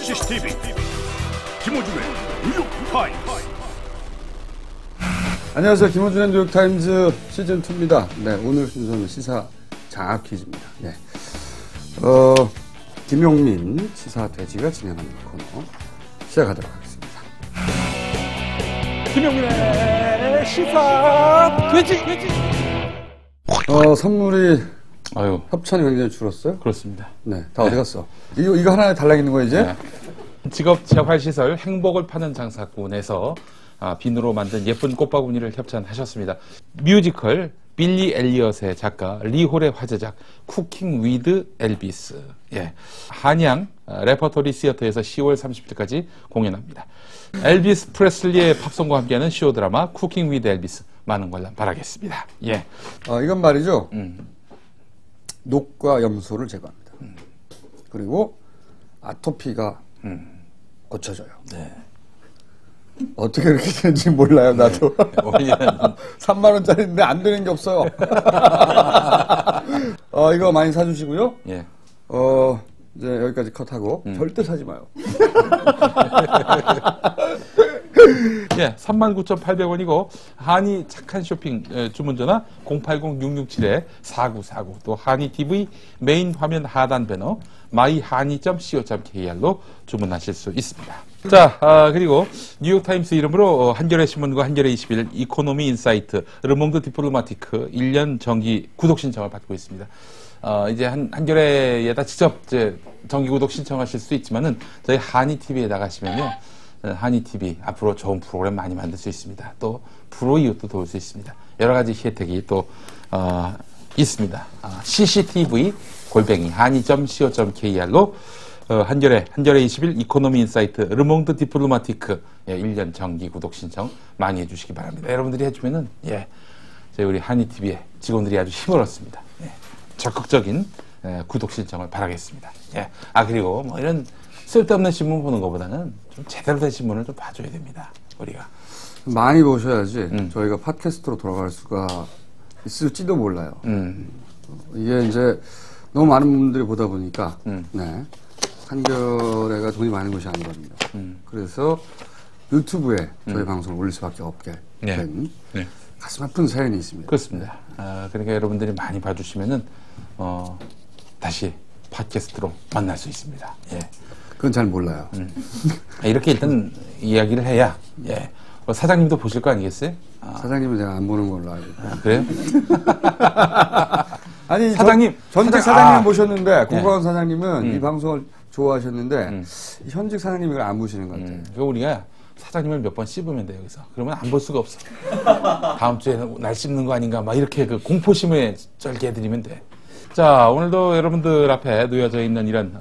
CCTV 김호준의 뉴욕타임스. 안녕하세요. 김호준의 뉴욕타임즈 시즌2입니다. 네, 오늘 순서는 시사 장학 퀴즈입니다. 네. 김용민 시사 돼지가 진행하는 코너 시작하도록 하겠습니다. 김용민의 시사 돼지. 선물이 아유, 협찬이 굉장히 줄었어요? 그렇습니다. 네, 다 어디 갔어? 이거 하나에 달랑 있는 거야 이제? 네. 직업 재활시설 행복을 파는 장사꾼에서 비누로 만든 예쁜 꽃바구니를 협찬하셨습니다. 뮤지컬 빌리 엘리엇의 작가 리홀의 화제작 쿠킹 위드 엘비스. 예. 한양 레퍼토리 시어터에서 10월 30일까지 공연합니다. 엘비스 프레슬리의 팝송과 함께하는 쇼 드라마 쿠킹 위드 엘비스 많은 관람 바라겠습니다. 예. 이건 말이죠. 녹과 염소를 제거합니다. 그리고 아토피가 고쳐져요. 네. 어떻게 그렇게 되는지 몰라요, 나도. 원래는 3만 원짜리인데 안 되는 게 없어요. 이거 많이 사주시고요. 예. 이제 여기까지 컷하고 절대 사지 마요. 예, 39,800원이고 한이 착한 쇼핑 주문 전화 080-667-4949 또 한이 TV 메인 화면 하단 배너 myhan이.co.kr로 주문하실 수 있습니다. 자, 그리고 뉴욕타임스 이름으로 한겨레 신문과 한겨레 21, 이코노미 인사이트, 르몽드 디플로마티크 1년 정기 구독 신청을 받고 있습니다. 이제 한겨레에다 직접 이제 정기 구독 신청하실 수 있지만은 저희 한이 TV에 나가시면요. 한이 TV 앞으로 좋은 프로그램 많이 만들 수 있습니다. 또 프로 이웃도 도울 수 있습니다. 여러 가지 혜택이 또 있습니다. CCTV 한이.co.kr로 한겨레 21 이코노미 인사이트 르몽드 디플로마티크 1년 정기 구독 신청 많이 해주시기 바랍니다. 여러분들이 해주면은 저희 우리 한이 TV의 직원들이 아주 힘을 얻습니다. 적극적인 구독 신청을 바라겠습니다. 그리고 뭐 이런 쓸데없는 신문 보는 것보다는 좀 제대로 된 신문을 좀 봐줘야 됩니다. 우리가 많이 보셔야지 저희가 팟캐스트로 돌아갈 수가 있을지도 몰라요. 이게 이제 너무 많은 분들이 보다 보니까 네, 한겨레가 돈이 많은 것이 아니거든요. 그래서 유튜브에 저희 방송을 올릴 수밖에 없게 된 가슴 아픈 사연이 있습니다. 그렇습니다. 그러니까 여러분들이 많이 봐주시면은 다시 팟캐스트로 만날 수 있습니다. 예. 그건 잘 몰라요. 이렇게 일단 이야기를 해야 사장님도 보실 거 아니겠어요? 사장님은 제가 안 보는 걸로 알고. 그래요? 아니 사장님 전직 사장님 모셨는데 고광원 사장님은 이 방송을 좋아하셨는데 현직 사장님이 이걸 안 보시는 것 같아요. 그러니까 우리가 사장님을 몇 번 씹으면 돼요. 여기서 그러면 안 볼 수가 없어. 다음 주에 날 씹는 거 아닌가 막 이렇게 그 공포심에 쩔게 해드리면 돼. 자, 오늘도 여러분들 앞에 놓여져 있는 이런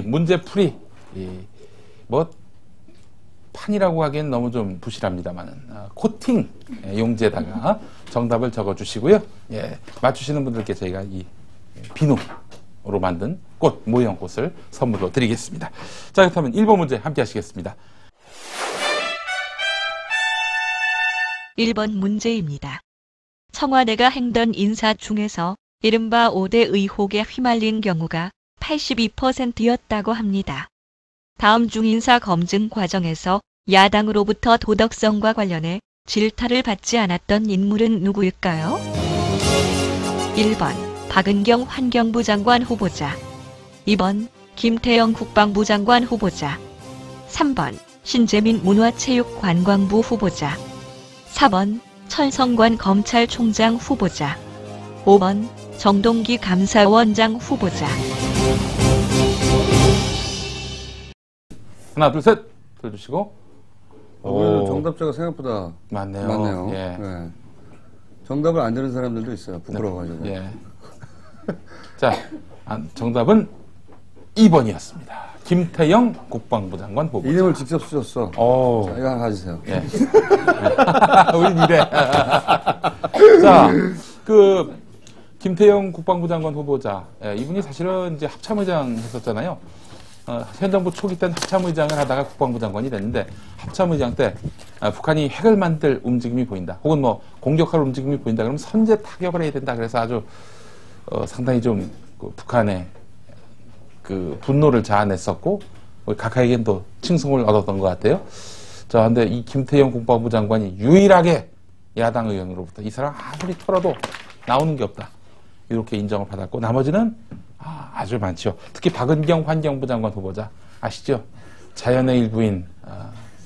문제 판이라고 하기엔 너무 좀 부실합니다만은 코팅 용지에다가 정답을 적어주시고요. 맞추시는 분들께 저희가 이 비누로 만든 꽃, 모형 꽃을 선물로 드리겠습니다. 자, 그렇다면 1번 문제 함께 하시겠습니다. 1번 문제입니다. 청와대가 행던 인사 중에서 이른바 5대 의혹에 휘말린 경우가 82%였다고 합니다. 다음 중 인사 검증 과정에서 야당으로부터 도덕성과 관련해 질타를 받지 않았던 인물은 누구일까요? 1번 박은경 환경부 장관 후보자, 2번 김태영 국방부 장관 후보자, 3번 신재민 문화체육관광부 후보자, 4번 천성관 검찰총장 후보자, 5번 정동기 감사원장 후보자. 하나, 둘, 셋 들어주시고. 정답자가 생각보다 많네요. 네. 정답을 안 들은 사람들도 있어요. 부끄러워가지고. 자, 정답은 2번이었습니다. 김태영 국방부 장관 후보자. 이름을 직접 쓰셨어. 자, 이거 하나 가지세요. 우린 이래. 자, 김태영 국방부 장관 후보자. 이분이 사실은 이제 합참의장 했었잖아요. 현 정부 초기 때는 합참의장을 하다가 국방부 장관이 됐는데 합참의장 때 북한이 핵을 만들 움직임이 보인다. 혹은 뭐 공격할 움직임이 보인다. 그러면 선제 타격을 해야 된다. 그래서 아주 상당히 좀 북한의 그 분노를 자아냈었고 우리 각하에겐 또 칭송을 얻었던 것 같아요. 자, 근데 이 김태형 국방부 장관이 유일하게 야당 의원으로부터 이 사람 아무리 털어도 나오는 게 없다. 이렇게 인정을 받았고, 나머지는 아주 많죠. 특히 박은경 환경부 장관 후보자 아시죠? 자연의 일부인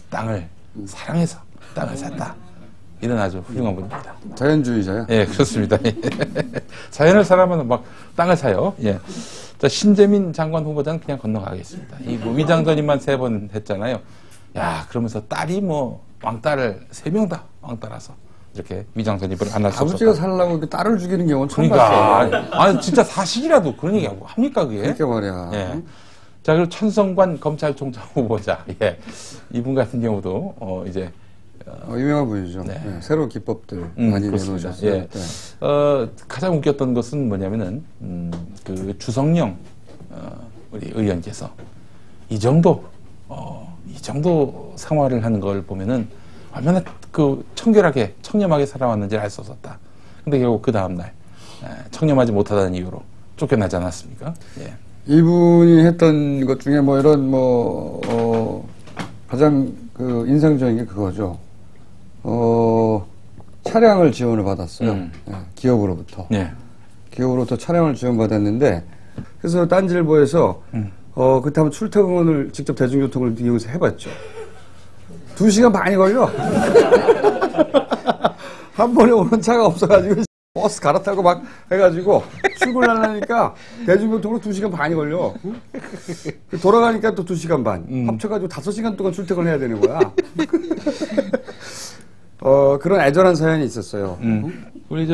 땅을 사랑해서 땅을 샀다. 이런 아주 훌륭한 분입니다. 자연주의자요? 예, 그렇습니다. 자연을 사랑하면 막 땅을 사요. 예. 자, 신재민 장관 후보자는 그냥 건너가겠습니다. 이 뭐 위장전입만 3번 했잖아요. 야, 그러면서 딸이 뭐 왕딸을 3명 다 왕따라서 이렇게 위장전입을 안 할 수 없었다. 아버지가 살려고 딸을 죽이는 경우는 처음 그러니까 봤어요. 아니 진짜 사실이라도 그런 얘기 합니까 그게? 그러니까 말이야. 예. 자, 그리고 천성관 검찰총장 후보자. 예. 이분 같은 경우도 이제 유명한 분이죠. 네. 네, 새로운 기법들 많이 그렇습니다. 내놓으셨어요. 예. 네. 가장 웃겼던 것은 뭐냐면은 그 주성영 우리 의원께서 이 정도 생활을 하는 걸 보면은 얼마나 그 청결하게 청렴하게 살아왔는지 알 수 없었다. 근데 결국 그 다음날 청렴하지 못하다는 이유로 쫓겨나지 않았습니까? 예. 이분이 했던 것 중에 뭐 이런 가장 그 인상적인 게 그거죠. 차량을 지원을 받았어요. 예, 기업으로부터. 예. 기업으로부터 차량을 지원받았는데, 그래서 딴지일보에서, 그때 한번 출퇴근을 직접 대중교통을 이용해서 해봤죠. 2시간 반이 걸려. 한 번에 오는 차가 없어가지고, 버스 갈아타고 막 해가지고, 출근하려니까 대중교통으로 2시간 반이 걸려. 돌아가니까 또 2시간 반. 합쳐가지고 5시간 동안 출퇴근을 해야 되는 거야. 그런 애절한 사연이 있었어요. 우리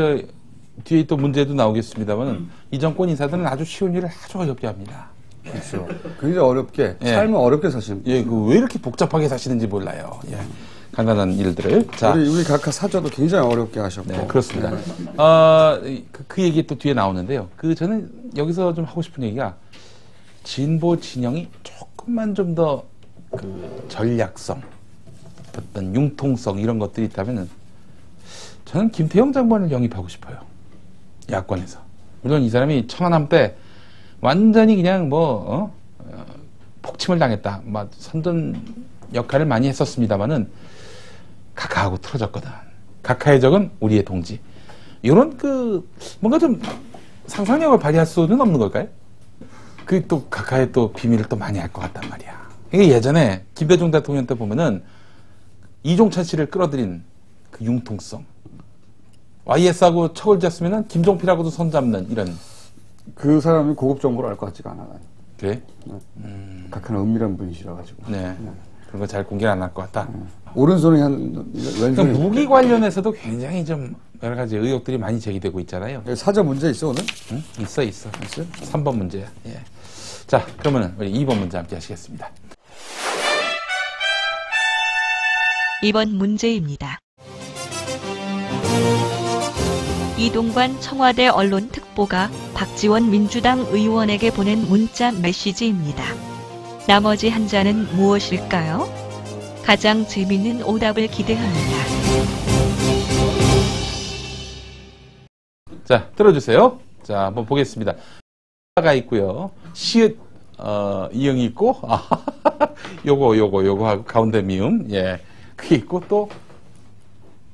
뒤에 또 문제도 나오겠습니다만 이 정권 인사들은 아주 쉬운 일을 아주 어렵게 합니다. 그렇죠. 굉장히 어렵게, 예. 삶을 어렵게 사시는. 예, 왜 이렇게 복잡하게 사시는지 몰라요. 예. 간단한 일들을. 자, 우리 각하 사저도 굉장히 어렵게 하셨고. 네, 그렇습니다. 그 얘기 또 뒤에 나오는데요. 저는 여기서 좀 하고 싶은 얘기가 진보 진영이 조금만 좀 더 그 전략성, 어떤 융통성 이런 것들이 있다면은 저는 김태형 장관을 영입하고 싶어요. 야권에서. 물론 이 사람이 천안함 때 완전히 그냥 폭침을 당했다. 막 선전 역할을 많이 했었습니다만은 각하하고 틀어졌거든. 각하의 적은 우리의 동지. 이런 뭔가 좀 상상력을 발휘할 수는 없는 걸까요? 또 각하의 또 비밀을 또 많이 알 것 같단 말이야. 이게 예전에 김대중 대통령 때 보면은 이종찬 씨를 끌어들인 그 융통성. YS하고 척을 졌으면은 김종필하고도 손잡는 이런. 그 사람이 고급 정보를 알 것 같지가 않아요. 그래? 각하는 은밀한 분이시라 가지고. 네. 그런 거 잘 공개를 안 할 것 같다. 오른손이 왼손이. 무기 관련해서도 굉장히 좀 여러 가지 의혹들이 많이 제기되고 있잖아요. 사저 문제 있어, 오늘? 응? 있어. 3번 문제야. 예. 자, 그러면은 우리 2번 문제 함께 하시겠습니다. 2번 문제입니다. 이동관 청와대 언론특보가 박지원 민주당 의원에게 보낸 문자 메시지입니다. 나머지 한 자는 무엇일까요? 가장 재미있는 오답을 기대합니다. 자, 들어주세요. 자, 한번 보겠습니다. 가 있고요. 시읒, 이응이 있고, 요거 하고 가운데 미음, 예. 그게 있고, 또,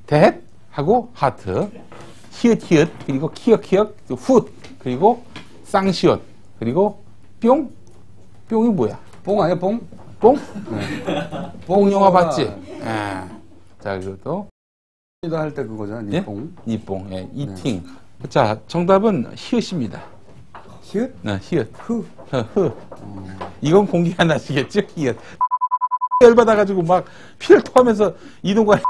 댓 하고 하트, 히읗, 그리고 키읔, 훗, 그리고 쌍시옷, 그리고 뿅? 뿅이 뭐야? 뽕 아니야, 뽕? 뽕? 네. 뽕 영화 봤지? 예. 자, 그리고 또, 할 때 그거잖아, 예? 니뽕. 니뽕, 예. 이팅. 자, 정답은 히읗입니다. 히읗? 네, 히읗. 흐. 이건 공개 안 하시겠죠? 히읗. 열받아가지고 막 피를 토하면서 이동관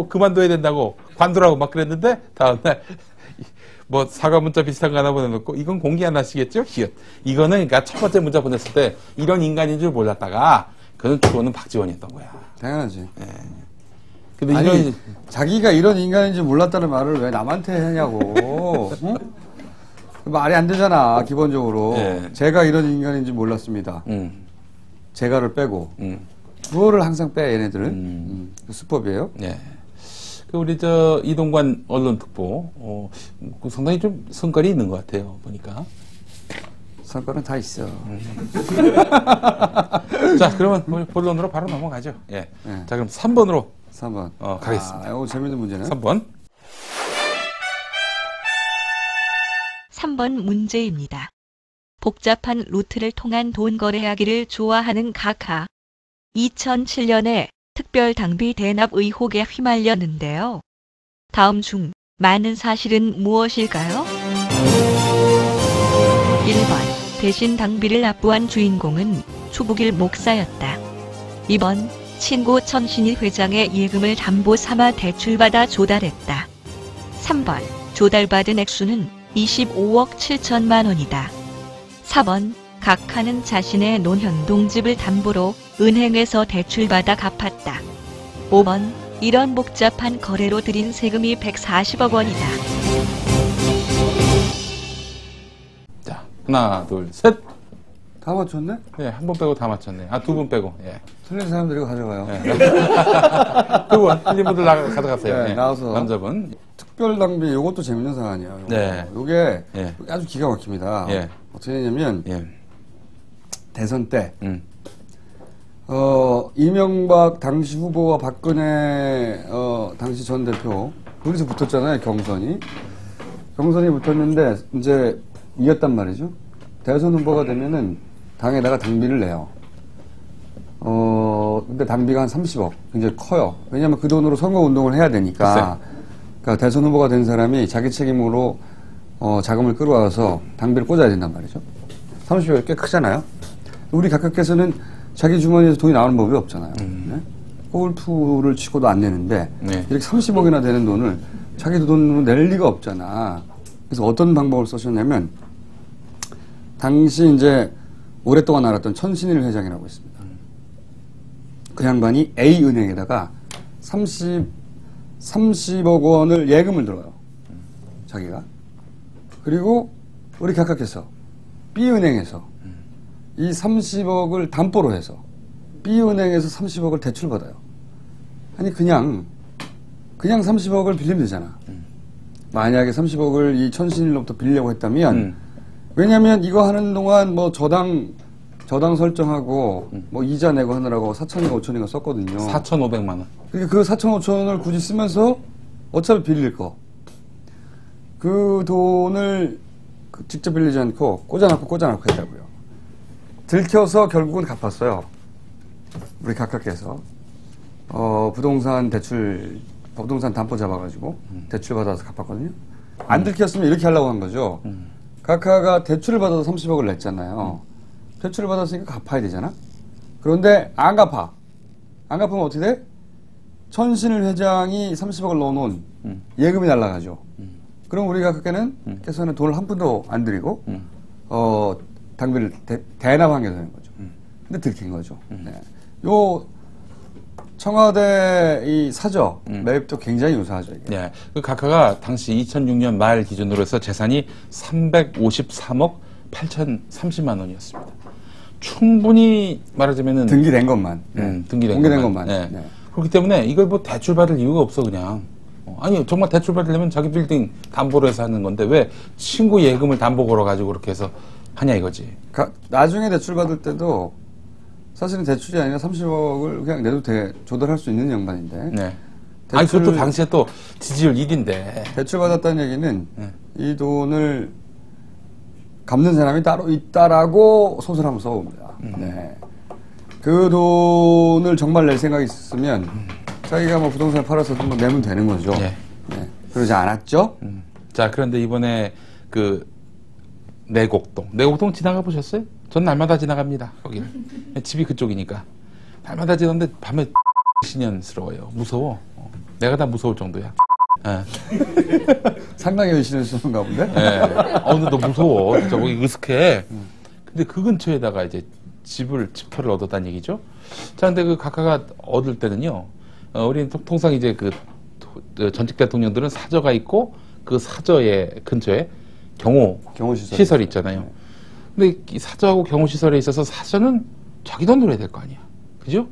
그만둬야 된다고 관두라고 막 그랬는데 다음날 뭐 사과 문자 비슷한 거 하나 보내놓고 이건 공개 안 하시겠죠? 히읗. 이거는 그러니까 첫 번째 문자 보냈을 때 이런 인간인 줄 몰랐다가 그는 주어는 박지원이었던 거야. 당연하지. 근데 아니, 자기가 이런 인간인지 몰랐다는 말을 왜 남한테 하냐고. 응? 말이 안 되잖아, 기본적으로. 예. 제가 이런 인간인지 몰랐습니다. 제가를 빼고. 주어를 항상 빼, 얘네들은. 수법이에요. 네. 우리 이동관 언론특보, 상당히 좀 성깔이 있는 것 같아요, 보니까. 상권은 다 있어. 자, 그러면 우리 본론으로 바로 넘어가죠. 예. 네. 자, 그럼 3번으로 3번. 가겠습니다. 이거 재밌는 문제네. 3번. 3번 문제입니다. 복잡한 루트를 통한 돈 거래하기를 좋아하는 카카. 2007년에 특별 당비 대납 의혹에 휘말렸는데요. 다음 중 많은 사실은 무엇일까요? 1번 대신 당비를 납부한 주인공은 추부길 목사였다. 2번 친구 천신일 회장의 예금을 담보 삼아 대출받아 조달했다. 3번 조달받은 액수는 25억 7천만 원이다. 4번 각하는 자신의 논현동 집을 담보로 은행에서 대출받아 갚았다. 5번 이런 복잡한 거래로 들인 세금이 140억 원이다. 자, 하나, 둘, 셋. 다 맞췄네? 예, 한 번 빼고 다 맞췄네. 두 분 빼고. 예. 틀린 사람들이 가져가요. 두 분, 틀린 분들 가져갔어요. 네, 예. 나와서. 남자분. 특별당비, 요것도 재밌는 사안이에요. 네. 요게 예. 아주 기가 막힙니다. 예. 어떻게 되냐면, 예. 대선 때, 이명박 당시 후보와 박근혜, 당시 전 대표, 둘이서 붙었잖아요, 경선이. 경선이 붙었는데, 이제 이겼단 말이죠. 대선 후보가 되면은 당에다가 당비를 내요. 근데 당비가 한 30억. 굉장히 커요. 왜냐면 그 돈으로 선거 운동을 해야 되니까. 그러니까 대선 후보가 된 사람이 자기 책임으로, 자금을 끌어와서 당비를 꽂아야 된단 말이죠. 30억이 꽤 크잖아요. 우리 각각께서는 자기 주머니에서 돈이 나오는 법이 없잖아요. 네? 골프를 치고도 안 내는데, 네. 이렇게 30억이나 되는 돈을 자기 돈으로 낼 리가 없잖아. 그래서 어떤 방법을 쓰셨냐면, 당시 이제 오랫동안 알았던 천신일 회장이라고 있습니다. 그 양반이 A은행에다가 30억 원을 예금을 들어요. 자기가. 그리고 우리 각각께서 B은행에서 이 30억을 담보로 해서 B은행에서 30억을 대출받아요. 아니 그냥 30억을 빌리면 되잖아. 만약에 30억을 이 천신일로부터 빌리려고 했다면 왜냐면 이거 하는 동안 뭐 저당 설정하고 뭐 이자 내고 하느라고 4천인가 5천인가 썼거든요. 4,500만 원. 그러니까 그 4천 5천을 굳이 쓰면서 어차피 빌릴 거. 그 돈을 직접 빌리지 않고 꽂아놓고 했다고요. 들켜서 결국은 갚았어요. 우리 각각께서 부동산 담보 잡아가지고 대출 받아서 갚았거든요. 안 들켰으면 이렇게 하려고 한 거죠. 각하가 대출을 받아서 30억을 냈잖아요. 대출을 받았으니까 갚아야 되잖아. 그런데 안 갚아. 안 갚으면 어떻게 돼? 천신일 회장이 30억을 넣어놓은 예금이 날아가죠. 그럼 우리 각하께서는 돈을 한 푼도 안 들이고 당비를 대납한 게 되는 거죠. 근데 들킨 거죠. 네. 요 청와대 이 사저 매입도 굉장히 유사하죠. 이게. 네. 그 각하가 당시 2006년 말 기준으로 해서 재산이 353억 8,030만 원이었습니다. 충분히 말하자면은 등기된 것만. 등기된 공개된 것만. 것만. 네. 네. 그렇기 때문에 이걸 뭐 대출받을 이유가 없어 그냥. 아니 정말 대출받으려면 자기 빌딩 담보로 해서 하는 건데 왜 친구 예금을 담보 걸어가지고 그렇게 해서 하냐 이거지. 나중에 대출 받을 때도 사실은 대출이 아니라 30억을 그냥 내도 조달할 수 있는 양반인데. 네. 아니 그것도 당시에 또 지지율 1인데. 대출 받았다는 얘기는 이 돈을 갚는 사람이 따로 있다라고 소설 한번 써봅니다. 네. 그 돈을 정말 낼 생각이 있었으면 자기가 뭐 부동산을 팔아서 한번 내면 되는 거죠. 네. 네. 그러지 않았죠? 자, 그런데 이번에 그 내곡동 지나가 보셨어요? 전 날마다 지나갑니다. 거기는 집이 그쪽이니까 날마다 지나는데 밤에 신년스러워요. 무서워. 내가 다 무서울 정도야. 네. 상당히 의심을 쓰는가 본데? 네. 근데 너 무서워. 진짜 거기 으슥해. 근데 그 근처에다가 이제 집터를 얻었다는 얘기죠. 자, 근데 그 각하가 얻을 때는요, 우리는 통상 이제 그 전직 대통령들은 사저가 있고 그 사저의 근처에 경호시설이 있잖아요. 근데 이 사저하고 경호시설에 있어서 사저는 자기 돈으로 해야 될 거 아니야. 그죠?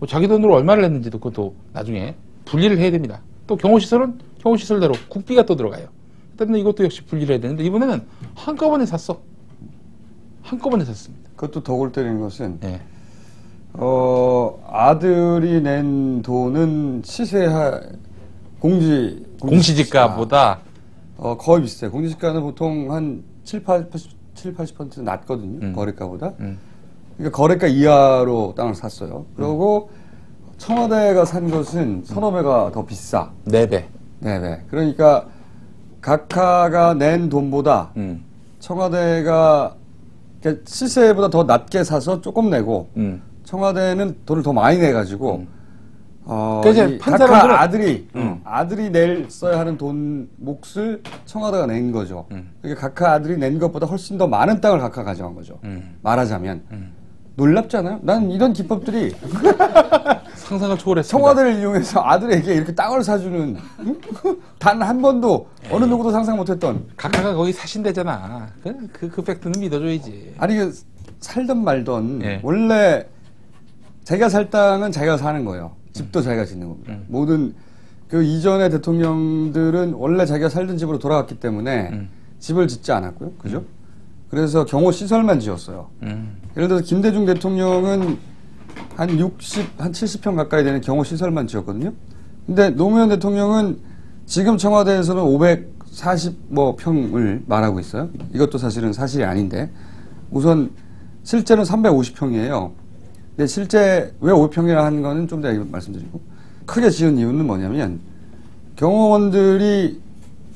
자기 돈으로 얼마를 냈는지도 그것도 나중에 분리를 해야 됩니다. 또 경호시설은 경호시설대로 국비가 또 들어가요. 그다음에 이것도 역시 분리를 해야 되는데 이번에는 한꺼번에 샀어. 한꺼번에 샀습니다. 그것도 더 골 때리는 것은 예. 아들이 낸 돈은 공시지가보다 거의 비슷해요. 공시지가는 보통 한 70-80% 낮거든요. 거래가보다. 그러니까 거래가 이하로 땅을 샀어요. 그리고 청와대가 산 것은 서너 배가 더 비싸. 4배. 4배. 그러니까 각하가 낸 돈보다 청와대가 시세보다 더 낮게 사서 조금 내고 청와대는 돈을 더 많이 내가지고 이제 각하 아들이 써야 하는 돈 몫을 청와대가 낸 거죠. 그러니까 각하 아들이 낸 것보다 훨씬 더 많은 땅을 각하 가져간 거죠. 말하자면 놀랍잖아요. 난 이런 기법들이 상상을 초월했습니다. 청와대를 이용해서 아들에게 이렇게 땅을 사주는 단 한 번도 어느 누구도 상상 못했던. 각하가 거기 사신대잖아. 그 팩트는 믿어줘야지. 아니 살던 말던 예. 원래 자기가 살 땅은 자기가 사는 거예요. 집도 자기가 짓는 겁니다. 모든 그 이전의 대통령들은 원래 자기가 살던 집으로 돌아갔기 때문에 집을 짓지 않았고요. 그죠? 그래서 경호 시설만 지었어요. 예를 들어서 김대중 대통령은 한 70평 가까이 되는 경호 시설만 지었거든요. 근데 노무현 대통령은 지금 청와대에서는 540평을 말하고 있어요. 이것도 사실은 사실이 아닌데 우선 실제는 350평이에요. 근데 실제 왜 500평이라 하는 거는 좀 이따 말씀드리고 크게 지은 이유는 뭐냐면 경호원들이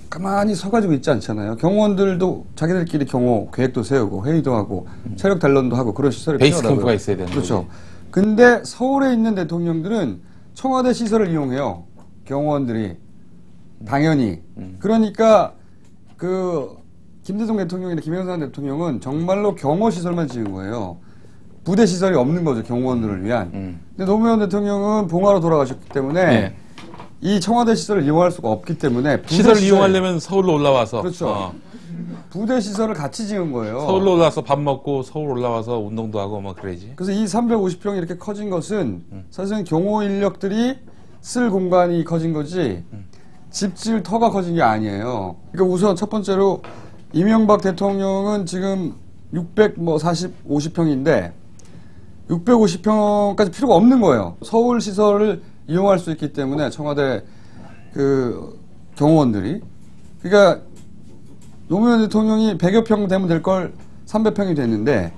가만히 서가지고 있지 않잖아요. 경호원들도 자기들끼리 경호 계획도 세우고 회의도 하고 체력 단련도 하고 그런 시설이 베이스 필요하다고요. 캠프가 있어야 되는 그렇죠. 거지. 근데 서울에 있는 대통령들은 청와대 시설을 이용해요. 경호원들이 당연히. 그러니까 그 김대중 대통령이나 김영삼 대통령은 정말로 경호 시설만 지은 거예요. 부대 시설이 없는 거죠. 경호원들을 위한. 근데 노무현 대통령은 봉화로 돌아가셨기 때문에 네. 이 청와대 시설을 이용할 수가 없기 때문에 시설을 이용하려면 서울로 올라와서. 그렇죠. 부대 시설을 같이 지은 거예요. 서울로 올라와서 밥 먹고 서울 올라와서 운동도 하고 뭐 그래야지. 그래서 이 350평이 이렇게 커진 것은 사실은 경호 인력들이 쓸 공간이 커진 거지 집 지을 터가 커진 게 아니에요. 그러니까 우선 첫 번째로 이명박 대통령은 지금 50평인데 650평까지 필요가 없는 거예요. 서울 시설을 이용할 수 있기 때문에 청와대 그 경호원들이. 그러니까 노무현 대통령이 100여 평 되면 될 걸 300평이 됐는데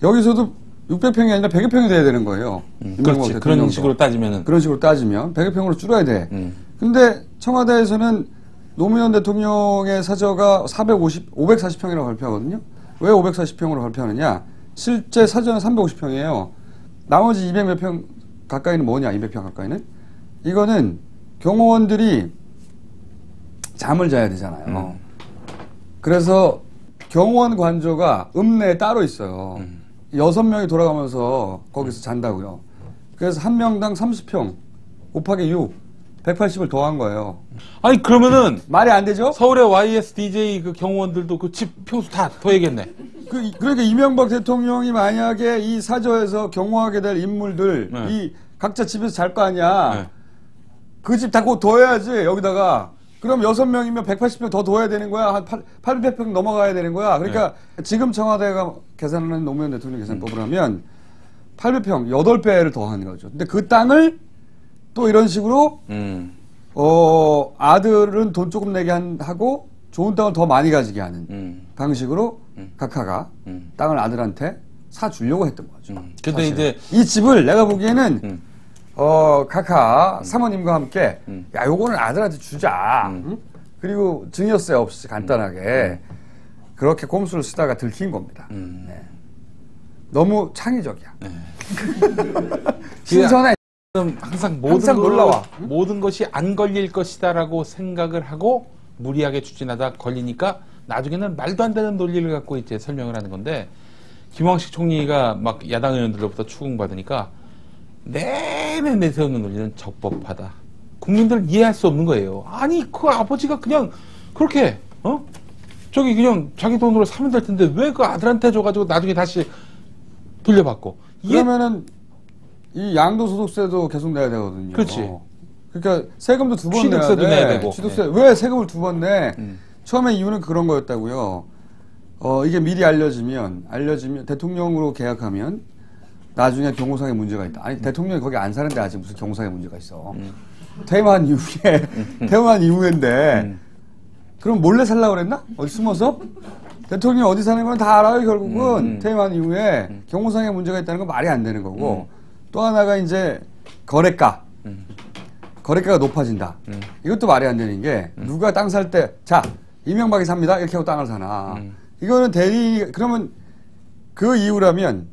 여기서도 600평이 아니라 100여 평이 돼야 되는 거예요. 그렇지. 그런 식으로 따지면 100여 평으로 줄어야 돼. 근데 청와대에서는 노무현 대통령의 사저가 540평이라고 발표하거든요. 왜 540평으로 발표하느냐? 실제 사저는 350평이에요. 나머지 200몇 평 가까이는 뭐냐? 200평 가까이는? 이거는 경호원들이 잠을 자야 되잖아요. 그래서 경호원 관저가 읍내에 따로 있어요. 6명이 돌아가면서 거기서 잔다고요. 그래서 한 명당 30평 곱하기 6, 180을 더한 거예요. 아니 그러면은 말이 안 되죠? 서울의 YSDJ 그 경호원들도 그 집 평수 다 더해야겠네. 그러니까 이명박 대통령이 만약에 이 사저에서 경호하게 될 인물들 네. 이 각자 집에서 잘 거 아니야. 네. 그 집 다 곧 더해야지 여기다가. 그럼 6명이면 180평 더 더해야 되는 거야. 한 800평 넘어가야 되는 거야. 그러니까 지금 청와대가 계산하는 노무현 대통령 계산법을 하면 800평 8배를 더하는 거죠. 근데 그 땅을 또 이런 식으로 아들은 돈 조금 내게 하고 좋은 땅을 더 많이 가지게 하는 방식으로 각하가 땅을 아들한테 사주려고 했던 거죠. 근데 이제 이 집을 내가 보기에는 각하 사모님과 함께 야 요거는 아들한테 주자. 응? 그리고 증여세 없이 간단하게 그렇게 꼼수를 쓰다가 들킨 겁니다. 네. 너무 창의적이야. 네. 신선해. 항상 놀라워. 모든 것이 안 걸릴 것이다라고 생각을 하고 무리하게 추진하다 걸리니까 나중에는 말도 안 되는 논리를 갖고 이제 설명을 하는 건데 김황식 총리가 막 야당 의원들로부터 추궁받으니까 내내 내세우는 논리는 적법하다. 국민들은 이해할 수 없는 거예요. 아니 그 아버지가 그냥 그렇게 저기 그냥 자기 돈으로 사면 될 텐데 왜 그 아들한테 줘가지고 나중에 다시 돌려받고. 그러면은 이 양도소득세도 계속 내야 되거든요. 그렇지. 그러니까 세금도 두 번 내야 돼. 취득세도 내야 되고. 취득세 왜 세금을 두 번 내? 처음에 이유는 그런 거였다고요. 이게 미리 알려지면 대통령으로 계약하면 나중에 경호상에 문제가 있다. 아니 대통령이 거기 안 사는데 아직 무슨 경호상에 문제가 있어. 퇴임한 이후인데 그럼 몰래 살라고 그랬나? 어디 숨어서? 대통령이 어디 사는 건 다 알아요. 결국은 퇴임한 이후에 경호상에 문제가 있다는 건 말이 안 되는 거고 또 하나가 이제 거래가가 높아진다. 이것도 말이 안 되는 게 누가 땅 살 때 자 이명박이 삽니다 이렇게 하고 땅을 사나. 이거는 그러면 그 이유라면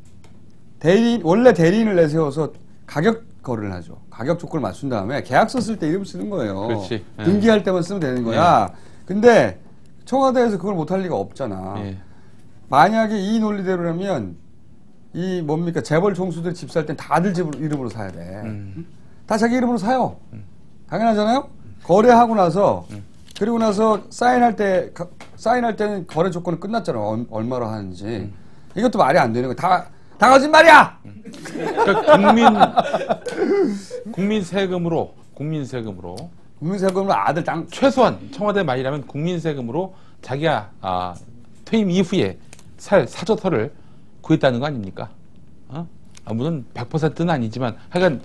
원래 대리인을 내세워서 가격 거래를 하죠. 가격 조건을 맞춘 다음에 계약서 쓸 때 이름 쓰는 거예요. 그렇지. 등기할 때만 쓰면 되는 거야. 근데 청와대에서 그걸 못할 리가 없잖아. 만약에 이 논리대로라면 재벌 총수들 집 살 땐 다들 집 이름으로 사야 돼. 다 자기 이름으로 사요. 당연하잖아요. 거래하고 나서 그리고 나서 사인할 때는 거래 조건은 끝났잖아. 얼마로 하는지. 이것도 말이 안 되는 거야. 다 거짓말이야. 그러니까 국민 세금으로 아들 땅 최소한 청와대 말이라면 국민 세금으로 자기가 퇴임 이후에 살 사저터를 구했다는 거 아닙니까? 물론 100%는 아니지만 하여간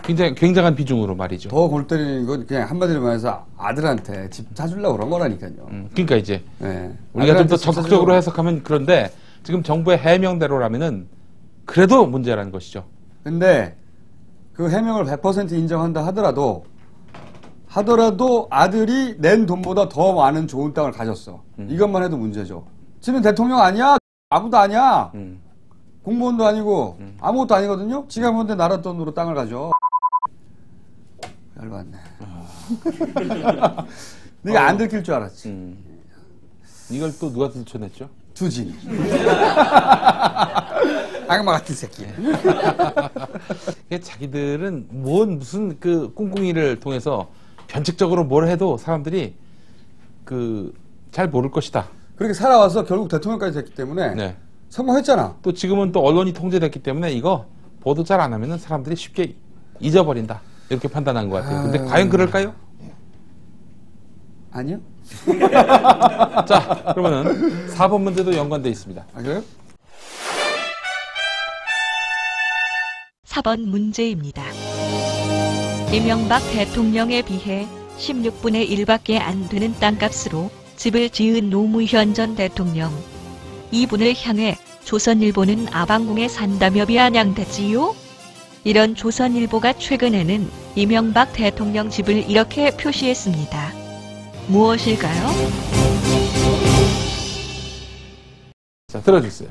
굉장한 비중으로 말이죠. 더 골 때리는 건 그냥 한마디로 말해서 아들한테 집 사주려고 그런 거라니까요. 그러니까 이제 네. 우리가 좀 더 적극적으로 해석하면 그런데 지금 정부의 해명대로라면은 그래도 문제라는 것이죠. 근데 그 해명을 100% 인정한다 하더라도 아들이 낸 돈보다 더 많은 좋은 땅을 가졌어. 이것만 해도 문제죠. 지는 대통령 아니야. 아무도 아니야. 공무원도 아니고 아무것도 아니거든요. 지가 뭔데 나라 돈으로 땅을 가져. 열받네. 네가 안 들킬 줄 알았지. 이걸 또 누가 들춰냈죠? 주진이. 악마 같은 새끼. 자기들은 무슨 그 꿍꿍이를 통해서 변칙적으로 뭘 해도 사람들이 잘 모를 것이다. 그렇게 살아와서 결국 대통령까지 됐기 때문에 성공했잖아. 또 지금은 또 언론이 통제됐기 때문에 이거 보도 잘 안 하면은 사람들이 쉽게 잊어버린다. 이렇게 판단한 것 같아요. 근데 과연 그럴까요? 아니요. 자, 그러면은 4번 문제도 연관돼 있습니다. 그래요? 4번 문제입니다. 이명박 대통령에 비해 16분의 1밖에 안 되는 땅값으로 집을 지은 노무현 전 대통령. 이분을 향해 조선일보는 아방궁에 산다며 비아냥댔지요? 이런 조선일보가 최근에는 이명박 대통령 집을 이렇게 표시했습니다. 무엇일까요? 자, 들어주세요.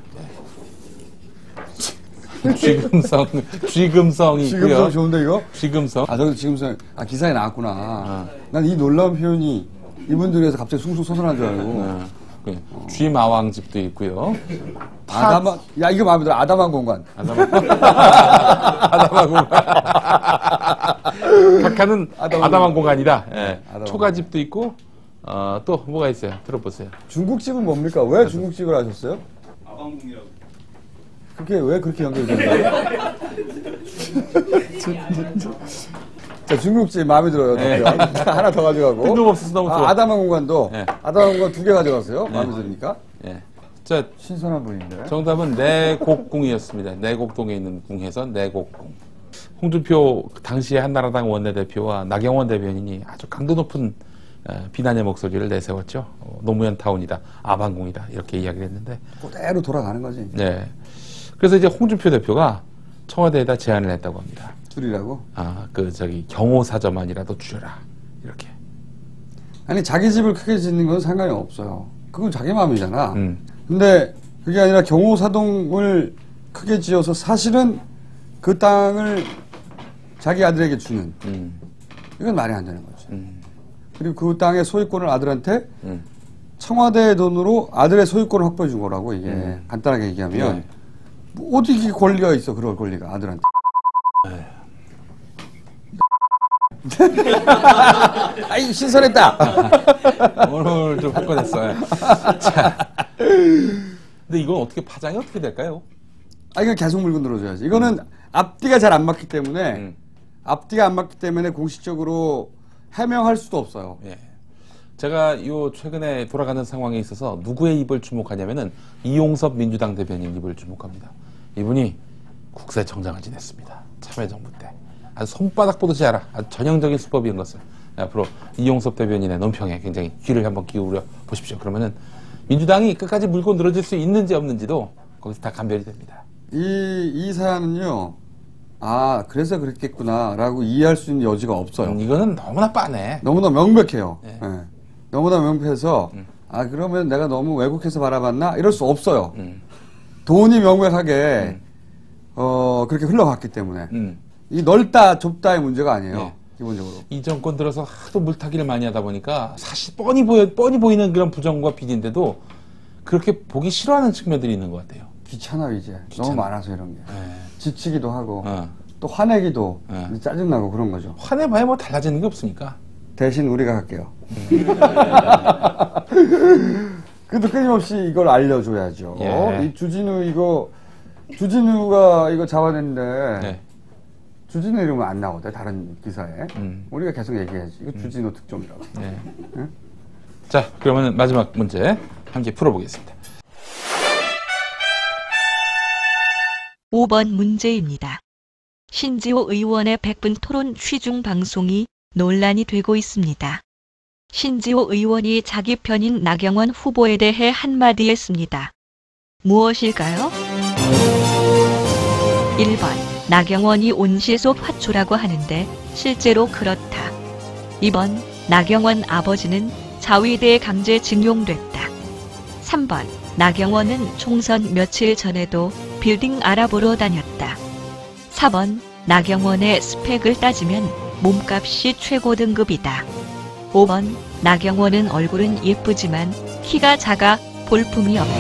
쥐금성이고요. 지금성 좋은데 이거? 쥐금성. 저기 지금성 기사에 나왔구나. 난 이 놀라운 표현이 이분들에서 갑자기 숭숭 솟아난 줄 알고. 쥐마왕 집도 있고요. 이거 마음에 들어. 아담한 공간. 아담한 공간. 각하는 아담한 공간이다. 네. 초가집도 있고, 또 뭐가 있어요? 들어보세요. 중국집은 뭡니까? 왜 중국집을 하셨어요? 아방궁이라고. 그게 왜 그렇게 연결되는 거예요? 자, 중국집 마음에 들어요. 하나 더 가져가고. 뜬금없어서 너무 좋아. 아담한 공간도 아담한 공간 2개 가져갔어요. 마음에 드니까. 자, 신선한 분인데. 정답은 내곡궁이었습니다. 내곡동에 있는 궁에서 내곡궁. 홍준표 당시의 한나라당 원내대표와 나경원 대변인이 아주 강도 높은 비난의 목소리를 내세웠죠. 노무현 타운이다, 아방궁이다 이렇게 이야기를 했는데 그대로 돌아가는 거지. 네. 그래서 이제 홍준표 대표가 청와대에다 제안을 했다고 합니다. 줄이라고? 경호사저만이라도 줄여라. 이렇게. 아니, 자기 집을 크게 짓는 건 상관이 없어요. 그건 자기 마음이잖아. 근데 그게 아니라 경호사동을 크게 지어서 사실은 그 땅을 자기 아들에게 주는. 이건 말이 안 되는 거죠. 그리고 그 땅의 소유권을 아들한테 청와대 돈으로 아들의 소유권을 확보해 준 거라고 이게 간단하게 얘기하면 뭐 어디 이게 권리가 있어. 그럴 권리가 아들한테. 아이 신선했다. 오늘 좀 헛거냈어요. 자, 근데 이건 어떻게 파장이 어떻게 될까요? 이건 계속 물고 늘어져야지. 이거는 앞뒤가 잘 안 맞기 때문에 앞뒤가 안 맞기 때문에 공식적으로 해명할 수도 없어요. 제가 요 최근에 돌아가는 상황에 있어서 누구의 입을 주목하냐면은 이용섭 민주당 대변인 입을 주목합니다. 이분이 국세청장을 지냈습니다. 참여정부 때. 아주 손바닥 보듯이 알아. 아주 전형적인 수법인 것을. 앞으로 이용섭 대변인의 논평에 굉장히 귀를 한번 기울여 보십시오. 그러면은 민주당이 끝까지 물고 늘어질 수 있는지 없는지도 거기서 다 감별이 됩니다. 이 사안은요, 아, 그래서 그랬겠구나, 라고 이해할 수 있는 여지가 없어요. 이거는 너무나 빠네. 너무나 명백해요. 네. 예. 너무나 명백해서, 아, 그러면 내가 너무 왜곡해서 바라봤나? 이럴 수 없어요. 돈이 명백하게, 그렇게 흘러갔기 때문에. 이 넓다, 좁다의 문제가 아니에요. 네. 기본적으로. 이 정권 들어서 하도 물타기를 많이 하다 보니까 사실 뻔히 보이는 그런 부정과 비리인데도 그렇게 보기 싫어하는 측면들이 있는 것 같아요. 귀찮아, 이제. 너무 많아서 이런 게. 네. 지치기도 하고, 또 화내기도 짜증나고 그런 거죠. 화내봐야 뭐 달라지는 게 없으니까. 대신 우리가 할게요. 그래도 끊임없이 이걸 알려줘야죠. 예. 이 주진우가 이거 잡아냈는데, 네. 주진우 이름은 안 나오대, 다른 기사에. 우리가 계속 얘기해야지. 이거 주진우 특종이라고. 네. 응? 자, 그러면 마지막 문제 함께 풀어보겠습니다. 5번 문제입니다. 신지호 의원의 100분 토론 취중 방송이 논란이 되고 있습니다. 신지호 의원이 자기 편인 나경원 후보에 대해 한마디 했습니다. 무엇일까요? 1번 나경원이 온실속 화초라고 하는데 실제로 그렇다. 2번 나경원 아버지는 자위대에 강제 징용됐다. 3번 나경원은 총선 며칠 전에도 빌딩 알아보러 다녔다. 4번 나경원의 스펙을 따지면 몸값이 최고 등급이다. 5번 나경원은 얼굴은 예쁘지만 키가 작아 볼품이 없다.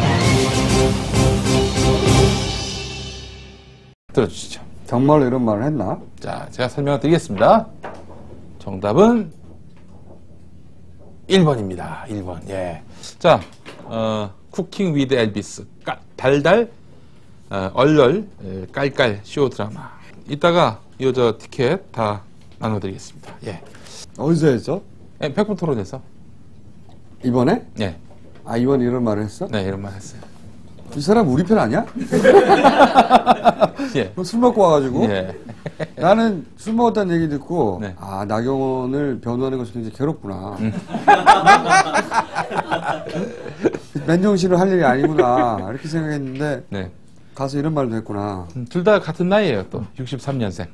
들어주시죠. 정말로 이런 말을 했나? 자, 제가 설명을 드리겠습니다. 정답은 1번입니다. 1번. 예. 자, 쿠킹 위드 엘비스. 달달, 얼얼, 깔깔 쇼 드라마. 이따가 저 티켓 다 나눠드리겠습니다. 예. 어디서 했어? 예, 100분 토론에서. 이번에? 예. 아, 이번에 이런 말을 했어? 네, 이런 말 했어요. 이 사람 우리 편 아니야? 예. 술 먹고 와가지고. 예. 나는 술 먹었다는 얘기 듣고, 네. 아, 나경원을 변호하는 것이 굉장히 괴롭구나. 맨정신으로 할 일이 아니구나. 이렇게 생각했는데, 네. 가서 이런 말도 했구나. 둘 다 같은 나이에요, 또. 63년생.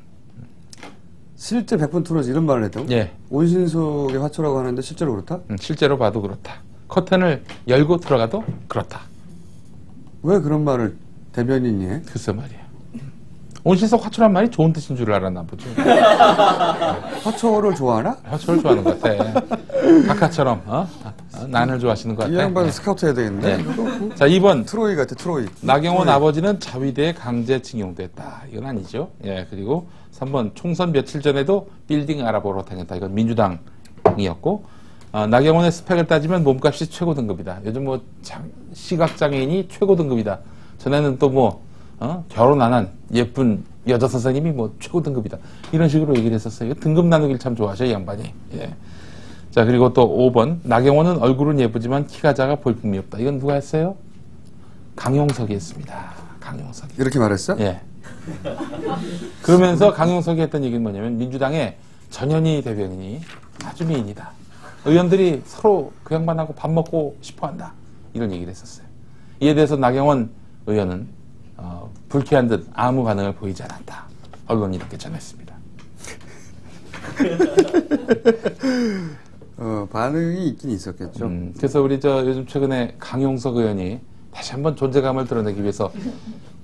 실제 100분 토론에서 이런 말을 했다고? 예. 온신속의 화초라고 하는데 실제로 그렇다? 실제로 봐도 그렇다. 커튼을 열고 들어가도 그렇다. 왜 그런 말을 대변인이 해? 글쎄 말이에요. 온실속 화초란 말이 좋은 뜻인 줄 알았나 보죠. 화초를 좋아하나? 화초를 좋아하는 것 같아. 각하처럼, 난을 좋아하시는 것 같아. 이 양반은 네. 스카우트 해야 되겠는데? 네. 자, 2번. 트로이 같아, 트로이. 나경원 트로이. 아버지는 자위대에 강제 징용됐다. 이건 아니죠. 예, 그리고 3번. 총선 며칠 전에도 빌딩 알아보러 다녔다. 이건 민주당이었고, 나경원의 스펙을 따지면 몸값이 최고 등급이다. 요즘 뭐, 시각장애인이 최고 등급이다. 전에는 또 뭐, 결혼 안 한 예쁜 여자 선생님이 뭐 최고 등급이다. 이런 식으로 얘기를 했었어요. 등급 나누기를 참 좋아하셔, 이 양반이. 예. 자, 그리고 또 5번. 나경원은 얼굴은 예쁘지만 키가 작아 볼품이 없다. 이건 누가 했어요? 강용석이 했습니다. 강용석이. 이렇게 말했어? 예. 그러면서 강용석이 했던 얘기는 뭐냐면 민주당의 전현희 대변인이 아주 미인이다. 의원들이 서로 그 양반하고 밥 먹고 싶어 한다. 이런 얘기를 했었어요. 이에 대해서 나경원 의원은 불쾌한 듯 아무 반응을 보이지 않았다. 언론이 이렇게 전했습니다. 반응이 있긴 있었겠죠. 그래서 우리 요즘 최근에 강용석 의원이 다시 한번 존재감을 드러내기 위해서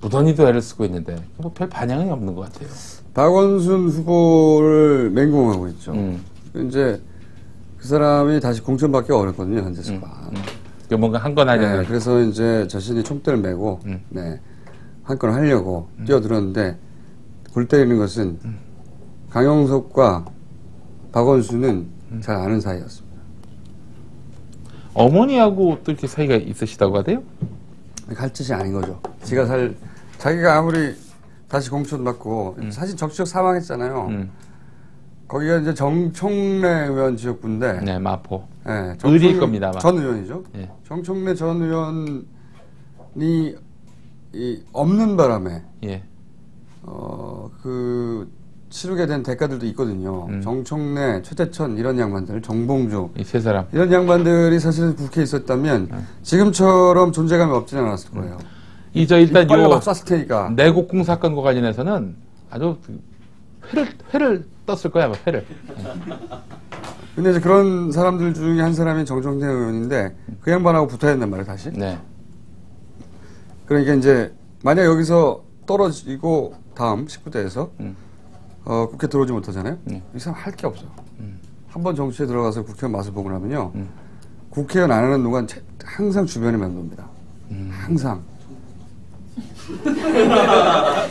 무던히도 애를 쓰고 있는데 뭐 별 반향이 없는 것 같아요. 박원순 후보를 맹공하고 있죠. 이제 그 사람이 다시 공천받기 어렵거든요, 현재 수가. 뭔가 한 건 하려는. 네, 그래서 이제 자신이 총대를 메고 네, 한 건 하려고 뛰어들었는데 골 때리는 것은 강용석과 박원순은 잘 아는 사이였습니다. 어머니하고 또 이렇게 사이가 있으시다고 하대요? 갈 짓이 아닌 거죠. 자기가 아무리 다시 공천받고 사실 정치적 사망했잖아요. 거기가 이제 정청래 의원 지역구인데. 네, 마포. 네, 의리일 겁니다, 아마. 전 의원이죠. 예. 정청래 전 의원이 없는 바람에 예. 그 치르게 된 대가들도 있거든요. 정청래, 최재천 이런 양반들, 정봉주 이 세 사람. 이런 양반들이 사실 국회에 있었다면 지금처럼 존재감이 없진 않았을 거예요. 일단 빨리 요 막 쐈을 테니까. 내곡궁 사건과 관련해서는 아주 회를 떴을 거야, 아마 회를. 근데 이제 그런 사람들 중에 한 사람이 정청래 의원인데 그 양반하고 붙어야 된단 말이에요, 다시. 네. 그러니까 이제 만약 여기서 떨어지고 다음 19대에서 국회 들어오지 못하잖아요. 이 사람 할 게 없어요. 한번 정치에 들어가서 국회의원 맛을 보고 나면요. 국회의원 안 하는 동안 항상 주변에 맴돕니다. 항상.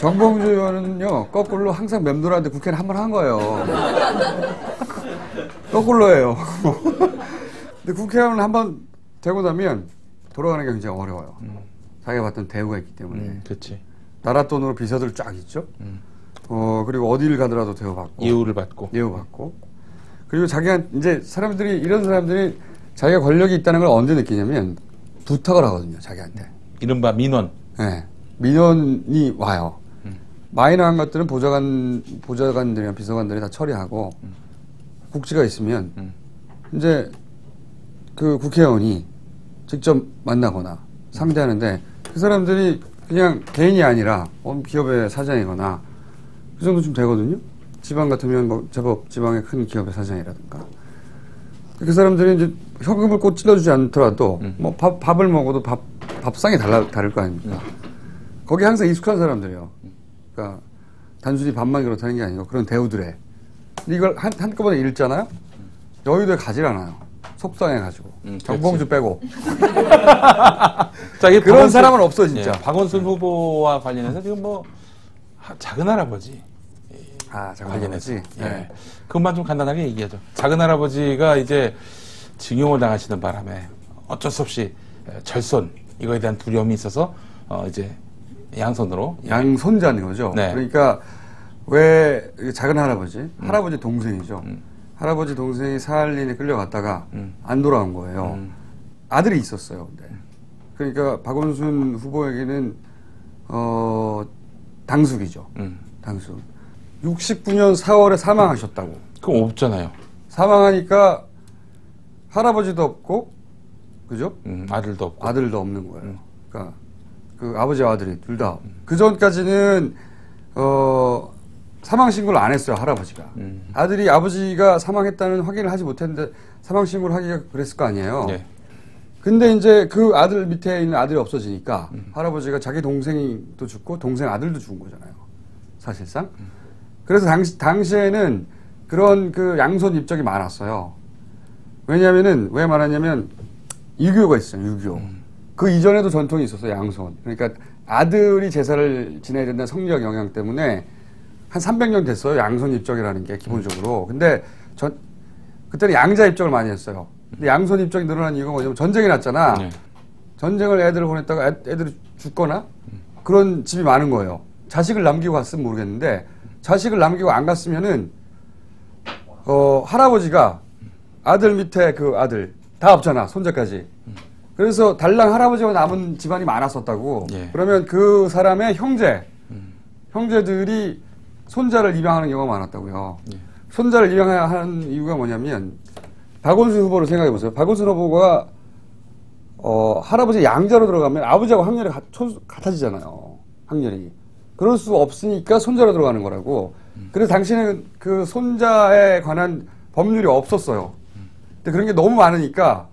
정봉주 의원은요, 거꾸로 항상 맴돌았는데 국회는 한 번 한 거예요. 거꾸로예요. 근데 국회의원 한 번 되고 나면 돌아가는 게 굉장히 어려워요. 자기가 받던 대우가 있기 때문에. 그렇지. 나라 돈으로 비서들 쫙 있죠. 그리고 어디를 가더라도 대우받고. 예우를 받고. 예우받고. 그리고 이제 이런 사람들이 자기가 권력이 있다는 걸 언제 느끼냐면 부탁을 하거든요, 자기한테. 이른바 민원. 네. 민원이 와요. 마이너한 것들은 보좌관들이나 비서관들이 다 처리하고, 국지가 있으면, 이제 그 국회의원이 직접 만나거나 상대하는데, 그 사람들이 그냥 개인이 아니라 기업의 사장이거나, 그 정도 좀 되거든요. 지방 같으면 뭐 제법 지방의 큰 기업의 사장이라든가. 그 사람들이 이제 현금을 꼭 찔러주지 않더라도, 뭐 밥을 먹어도 밥상이 다를 거 아닙니까? 거기 항상 익숙한 사람들이에요. 그러니까 단순히 밥만 그렇다는 게 아니고 그런 대우들에. 근데 이걸 한꺼번에 읽잖아요? 여의도에 가질 않아요. 속상해가지고. 정봉주 빼고. 자, 그런 사람은 없어, 진짜. 예, 박원순 후보와 관련해서 지금 뭐 작은 할아버지. 작은 관련해서. 할아버지. 예. 네. 그것만 좀 간단하게 얘기하죠. 작은 할아버지가 이제 징용을 당하시는 바람에 어쩔 수 없이 절손, 이거에 대한 두려움이 있어서 이제 양손으로. 양손자는 거죠. 네. 그러니까 왜 작은 할아버지, 할아버지 동생이죠. 할아버지 동생이 사할린에 끌려갔다가 안 돌아온 거예요. 아들이 있었어요. 근데. 그러니까 박원순 후보에게는 당숙이죠. 당숙. 69년 4월에 사망하셨다고. 그럼 없잖아요. 사망하니까 할아버지도 없고, 그죠? 아들도 없고. 아들도 없는 거예요. 그러니까 그 아버지와 아들이 둘 다. 그 전까지는 사망 신고를 안 했어요, 할아버지가. 아들이 아버지가 사망했다는 확인을 하지 못했는데 사망 신고를 하기가 그랬을 거 아니에요. 네. 근데 이제 그 아들 밑에 있는 아들이 없어지니까 할아버지가 자기 동생도 죽고 동생 아들도 죽은 거잖아요, 사실상. 그래서 당시에는 그런 그 양손 입적이 많았어요. 왜냐면은 왜 많았냐면 유교가 있어요, 유교. 그 이전에도 전통이 있었어요, 양손. 그러니까 아들이 제사를 지내야 된다는 성리학 영향 때문에 한 300년 됐어요, 양손 입적이라는 게 기본적으로. 근데 그때는 양자 입적을 많이 했어요. 근데 양손 입적이 늘어난 이유가 뭐냐면 전쟁이 났잖아. 네. 전쟁을 애들을 보냈다가 애들이 죽거나 그런 집이 많은 거예요. 자식을 남기고 갔으면 모르겠는데 자식을 남기고 안 갔으면은 할아버지가 아들 밑에 그 아들 다 없잖아, 손자까지. 그래서 달랑 할아버지가 남은 집안이 많았었다고. 예. 그러면 그 사람의 형제들이 손자를 입양하는 경우가 많았다고요. 예. 손자를 입양하는 이유가 뭐냐면 박원순 후보를 생각해 보세요. 박원순 후보가 할아버지 양자로 들어가면 아버지하고 학렬이 같아지잖아요. 학렬이. 그럴 수 없으니까 손자로 들어가는 거라고. 그래서 당시에는 그 손자에 관한 법률이 없었어요. 근데 그런 게 너무 많으니까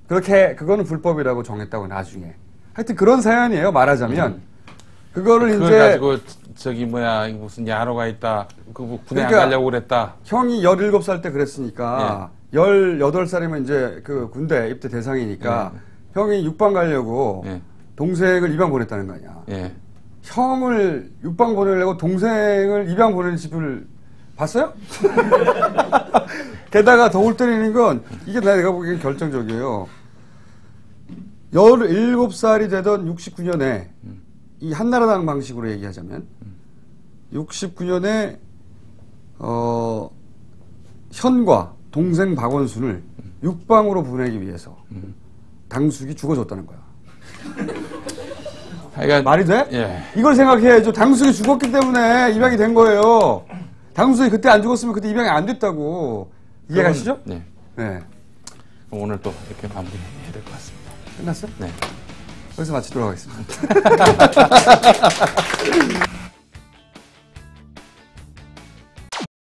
그거는 불법이라고 정했다고 나중에. 하여튼 그런 사연이에요, 말하자면. 그거를 그걸 이제 가지고 무슨 야로가 있다. 군에 그러니까 안 가려고 그랬다. 형이 17살 때 그랬으니까 18살이면 이제 그 군대 입대 대상이니까 형이 육방 가려고 동생을 입양 보냈다는 거 아니야. 예. 형을 육방 보내려고 동생을 입양 보내는 집을 봤어요? 게다가 더 울 때리는 건 이게 내가 보기엔 결정적이에요. 17살이 되던 69년에 이 한나라당 방식으로 얘기하자면 69년에 현과 동생 박원순을 육방으로 보내기 위해서 당숙이 죽어줬다는 거야. 하여간 말이 돼? 예. 이걸 생각해야죠. 당숙이 죽었기 때문에 입양이 된 거예요. 당숙이 그때 안 죽었으면 그때 입양이 안 됐다고. 이해가시죠? 네. 네. 오늘 또 이렇게 마무리해야 될 것 같습니다. 끝났어? 네. 여기서 마치도록 하겠습니다.